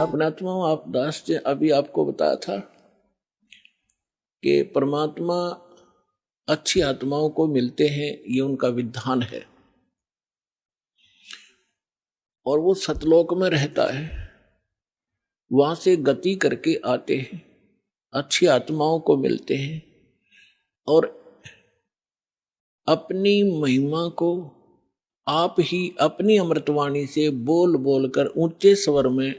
अपने आत्मा आप दास जी अभी आपको बताया था कि परमात्मा अच्छी आत्माओं को मिलते हैं, ये उनका विधान है और वो सतलोक में रहता है, वहां से गति करके आते हैं, अच्छी आत्माओं को मिलते हैं और अपनी महिमा को आप ही अपनी अमृतवाणी से बोल बोल कर ऊंचे स्वर में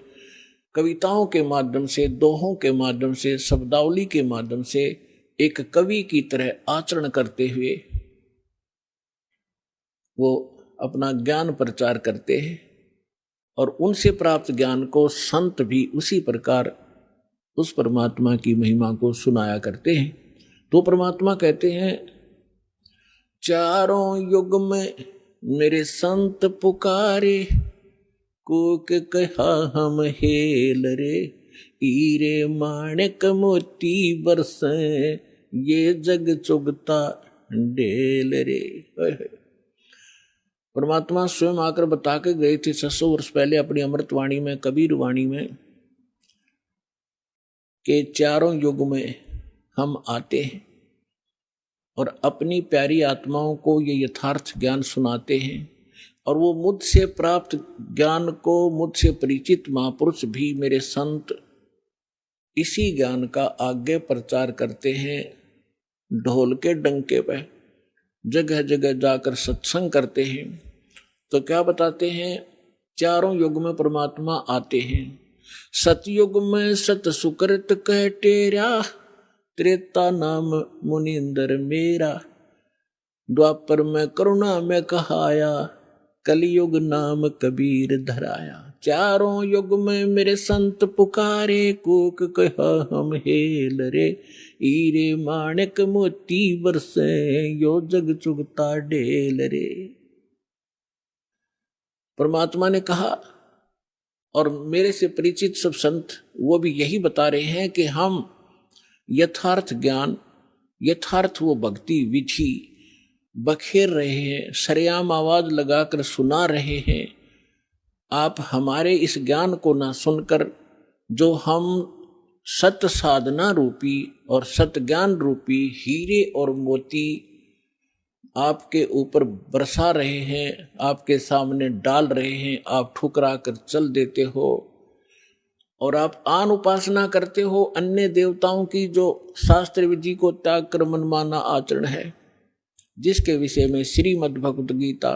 कविताओं के माध्यम से, दोहों के माध्यम से, शब्दावली के माध्यम से एक कवि की तरह आचरण करते हुए वो अपना ज्ञान प्रचार करते हैं और उनसे प्राप्त ज्ञान को संत भी उसी प्रकार उस परमात्मा की महिमा को सुनाया करते हैं। तो परमात्मा कहते हैं, चारों युग में मेरे संत पुकारे, कोक कहा हम हेल रे, हीरे माणिक मोती बरसे, ये जग चुगता ढेल रे। परमात्मा स्वयं आकर बता के गए थे 600 वर्ष पहले अपनी अमृतवाणी में, कबीर वाणी में, कि चारों युग में हम आते हैं और अपनी प्यारी आत्माओं को ये यथार्थ ज्ञान सुनाते हैं और वो मुझसे प्राप्त ज्ञान को मुझसे परिचित महापुरुष भी मेरे संत इसी ज्ञान का आगे प्रचार करते हैं। ढोल के डंके पे जगह जगह जाकर सत्संग करते हैं। तो क्या बताते हैं, चारों युग में परमात्मा आते हैं। सतयुग में सत सुकृत कह टेरा, त्रेता नाम मुनिंदर मेरा, द्वापर में करुणा में कहाया, कलयुग नाम कबीर धराया। चारों युग में मेरे संत पुकारे, कोक कहा हम हेल रे, हीरे माणिक मोती बरसे, यो जग चुगता ढेल रे। परमात्मा ने कहा और मेरे से परिचित सब संत वो भी यही बता रहे हैं कि हम यथार्थ ज्ञान, यथार्थ वो भक्ति विधि बखेर रहे हैं, सरेआम आवाज लगाकर सुना रहे हैं। आप हमारे इस ज्ञान को ना सुनकर जो हम सत साधना रूपी और सत ज्ञान रूपी हीरे और मोती आपके ऊपर बरसा रहे हैं, आपके सामने डाल रहे हैं, आप ठुकरा कर चल देते हो और आप आन उपासना करते हो अन्य देवताओं की, जो शास्त्र विधि को त्याग कर मनमाना आचरण है, जिसके विषय में श्रीमद् भगवद गीता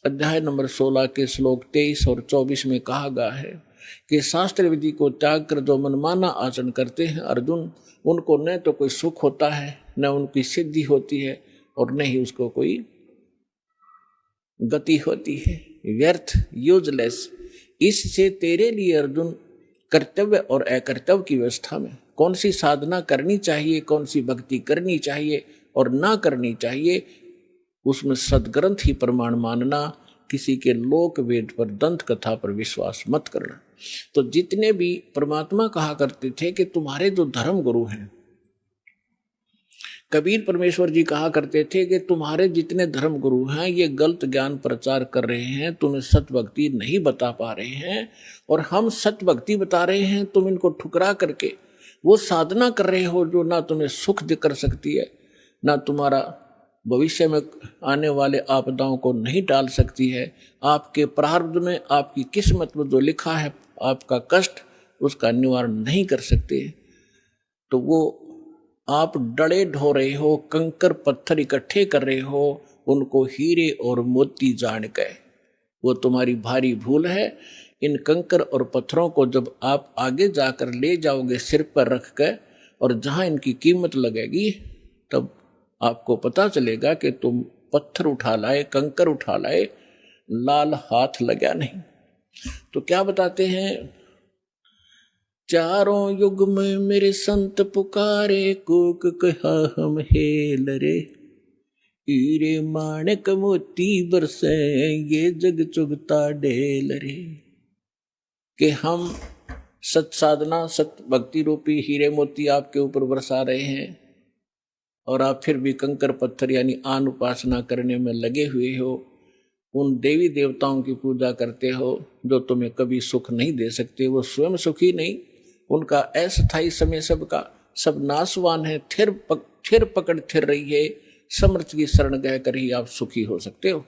अध्याय नंबर 16 के श्लोक 23 और 24 में कहा गया है कि शास्त्र विधि को त्याग कर जो मनमाना आचरण करते हैं अर्जुन, उनको न तो कोई सुख होता है, न उनकी सिद्धि होती है और न ही उसको कोई गति होती है। व्यर्थ, यूजलेस। इससे तेरे लिए अर्जुन कर्तव्य और अकर्तव्य की व्यवस्था में कौन सी साधना करनी चाहिए, कौन सी भक्ति करनी चाहिए और ना करनी चाहिए, उसमें सदग्रंथ ही प्रमाण मानना, किसी के लोक वेद पर, दंत कथा पर विश्वास मत करना। तो जितने भी परमात्मा कहा करते थे कि तुम्हारे जो धर्म गुरु हैं, कबीर परमेश्वर जी कहा करते थे कि तुम्हारे जितने धर्म गुरु हैं ये गलत ज्ञान प्रचार कर रहे हैं, तुम्हें सत भक्ति नहीं बता पा रहे हैं और हम सत भक्ति बता रहे हैं, तुम इनको ठुकरा करके वो साधना कर रहे हो जो ना तुम्हें सुख कर सकती है, ना तुम्हारा भविष्य में आने वाले आपदाओं को नहीं टाल सकती है। आपके प्रारब्ध में, आपकी किस्मत में जो लिखा है आपका कष्ट, उसका निवारण नहीं कर सकते। तो वो आप डले ढो रहे हो, कंकर पत्थर इकट्ठे कर रहे हो, उनको हीरे और मोती जान के, वो तुम्हारी भारी भूल है। इन कंकर और पत्थरों को जब आप आगे जाकर ले जाओगे सिर पर रख कर और जहां इनकी कीमत लगेगी, तब आपको पता चलेगा कि तुम पत्थर उठा लाए, कंकर उठा लाए, लाल हाथ लगा नहीं। तो क्या बताते हैं, चारों युग में मेरे संत पुकारे, कोक कहा हम हेल रे, हीरे माणिक मोती बरसे, ये जग चुगता ढेल रे। कि हम सत साधना, सत भक्ति रूपी हीरे मोती आपके ऊपर बरसा रहे हैं और आप फिर भी कंकर पत्थर यानी आन उपासना करने में लगे हुए हो। उन देवी देवताओं की पूजा करते हो जो तुम्हें कभी सुख नहीं दे सकते, वो स्वयं सुखी नहीं, उनका अस्थायी समय सबका सब नाशवान है। थिर पकड़ थिर रही है, समर्थ की शरण गह कर ही आप सुखी हो सकते हो।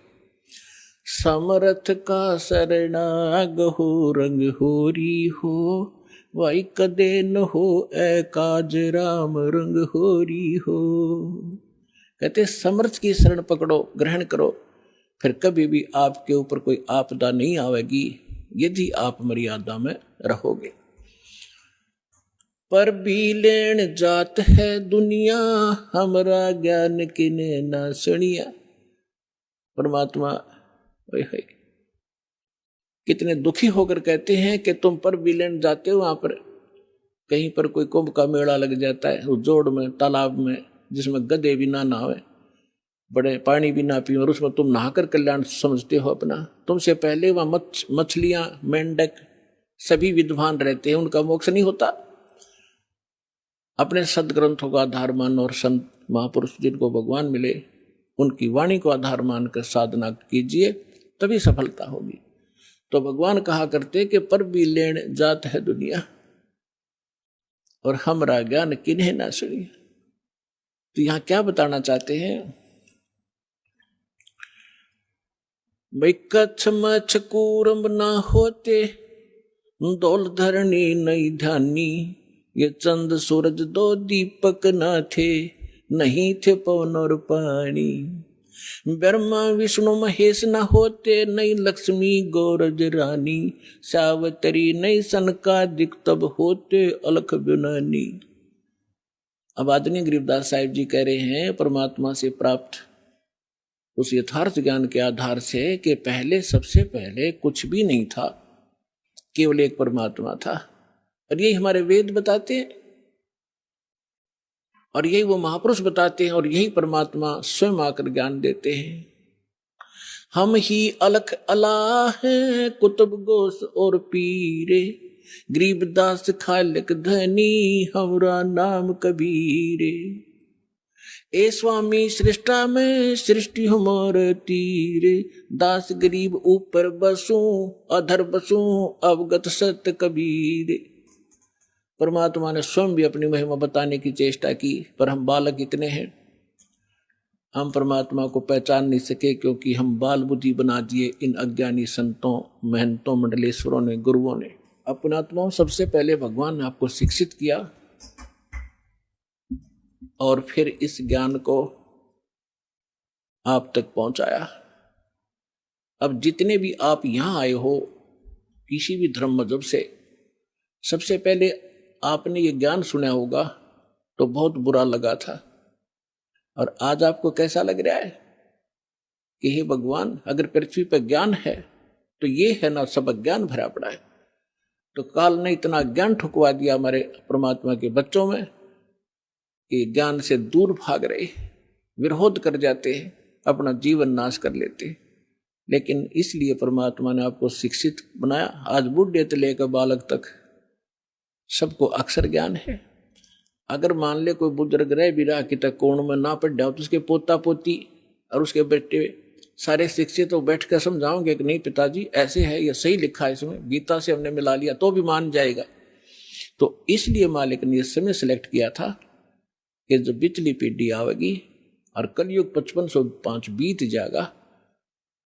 समर्थ का शरणाग हो रंग होरी हो, वाई कदे न हो ए काज राम रंग होरी हो। कहते समर्थ की शरण पकड़ो, ग्रहण करो, फिर कभी भी आपके ऊपर कोई आपदा नहीं आवेगी यदि आप मर्यादा में रहोगे। पर भी लेन जात है दुनिया, हमरा ज्ञान किने ना सुनिया। परमात्मा कितने दुखी होकर कहते हैं कि तुम पर भी लेन जाते हो, वहां पर कहीं पर कोई कुंभ का मेला लग जाता है, उस जोड़ में तालाब में जिसमें गधे भी ना नहावे, बड़े पानी भी ना पियो, और उसमें तुम नहाकर कल्याण समझते हो अपना। तुमसे पहले वहां मछलियां मेंढक सभी विद्वान रहते हैं, उनका मोक्ष नहीं होता। अपने सदग्रंथों का आधार मान और संत महापुरुष जिनको भगवान मिले उनकी वाणी को आधार मानकर साधना कीजिए, तभी सफलता होगी। तो भगवान कहा करते कि पर भी लेन जात है दुनिया, और हमरा ज्ञान किन्हें ना सुनिए। तो यहां क्या बताना चाहते हैं भाई, कच्छ मच्छ कूरम ना होते, दौल धरनी नहीं ध्यानी, ये चंद सूरज दो दीपक ना थे, नहीं थे पवन और पानी। ब्रह्मा विष्णु महेश न होते, नहीं लक्ष्मी गौरज रानी, सावतरी नहीं सनकादिक तब होते, अलख बिनानी। अब आदरणीय गरीबदास साहिब जी कह रहे हैं परमात्मा से प्राप्त उस यथार्थ ज्ञान के आधार से कि पहले सबसे पहले कुछ भी नहीं था, केवल एक परमात्मा था। और यही हमारे वेद बताते हैं, और यही वो महापुरुष बताते हैं, और यही परमात्मा स्वयं आकर ज्ञान देते हैं। हम ही अलख अला हैं कुतुब गोस और पीरे, गरीबदास खालिक धनी हमरा नाम कबीरे। ए स्वामी सृष्टा में सृष्टि हमारे तीरे, दास गरीब ऊपर बसूं अधर बसूं अवगत सत्य कबीरे। परमात्मा ने स्वयं भी अपनी महिमा बताने की चेष्टा की, पर हम बालक इतने हैं, हम परमात्मा को पहचान नहीं सके, क्योंकि हम बाल बुद्धि बना दिए इन अज्ञानी संतों महंतों मंडलेश्वरों ने, गुरुओं ने। अपनात्माओं, सबसे पहले भगवान ने आपको शिक्षित किया और फिर इस ज्ञान को आप तक पहुंचाया। अब जितने भी आप यहां आए हो किसी भी धर्म मजहब से, सबसे पहले आपने ये ज्ञान सुना होगा तो बहुत बुरा लगा था, और आज आपको कैसा लग रहा है कि हे भगवान, अगर पृथ्वी पर ज्ञान है तो ये है ना, सब अज्ञान भरा पड़ा है। तो काल ने इतना ज्ञान ठुकवा दिया हमारे परमात्मा के बच्चों में कि ज्ञान से दूर भाग रहे, विरोध कर जाते हैं, अपना जीवन नाश कर लेते हैं। लेकिन इसलिए परमात्मा ने आपको शिक्षित बनाया। आज बुढ़े से लेकर बालक तक सबको अक्षर ज्ञान है। अगर मान ले कोई बुजुर्ग रह भी रहा कि तक कोण में ना पढ़ जाओ, तो उसके पोता पोती और उसके बेटे सारे शिक्षित तो बैठ कर समझाओगे कि नहीं पिताजी ऐसे है, ये सही लिखा है, इसमें गीता से हमने मिला लिया, तो भी मान जाएगा। तो इसलिए मालिक ने इस समय सिलेक्ट किया था कि जब बिचली पीढ़ी आवेगी और कलयुग 5505 बीत जाएगा,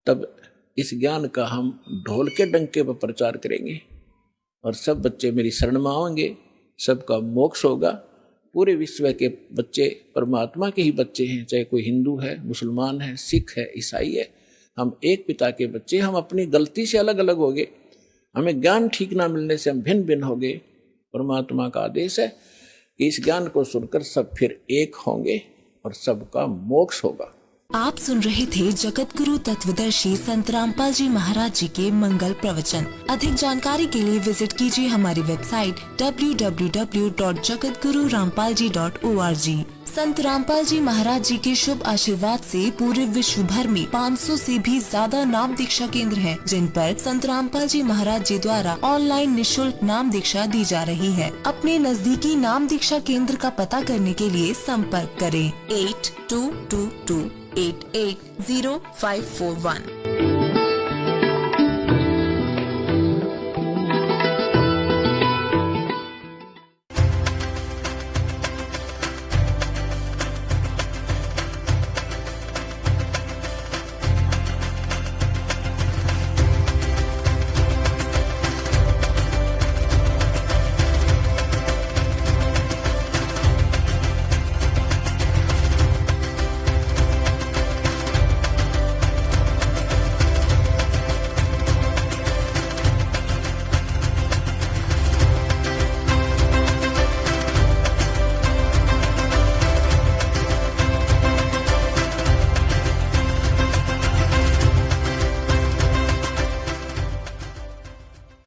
तब इस ज्ञान का हम ढोल के डंके पर प्रचार करेंगे और सब बच्चे मेरी शरण में आएंगे, सबका मोक्ष होगा। पूरे विश्व के बच्चे परमात्मा के ही बच्चे हैं, चाहे कोई हिंदू है, मुसलमान है, सिख है, ईसाई है, हम एक पिता के बच्चे। हम अपनी गलती से अलग अलग हो गए, हमें ज्ञान ठीक ना मिलने से हम भिन्न भिन्न हो गए। परमात्मा का आदेश है कि इस ज्ञान को सुनकर सब फिर एक होंगे और सबका मोक्ष होगा। आप सुन रहे थे जगत गुरु तत्वदर्शी संत रामपाल जी महाराज जी के मंगल प्रवचन। अधिक जानकारी के लिए विजिट कीजिए हमारी वेबसाइट www.jagatgururampalji.org। संत रामपाल जी महाराज जी के शुभ आशीर्वाद से पूरे विश्व भर में 500 से भी ज्यादा नाम दीक्षा केंद्र हैं, जिन पर संत रामपाल जी महाराज जी द्वारा ऑनलाइन निशुल्क नाम दीक्षा दी जा रही है। अपने नजदीकी नाम दीक्षा केंद्र का पता करने के लिए संपर्क करें 8222880541।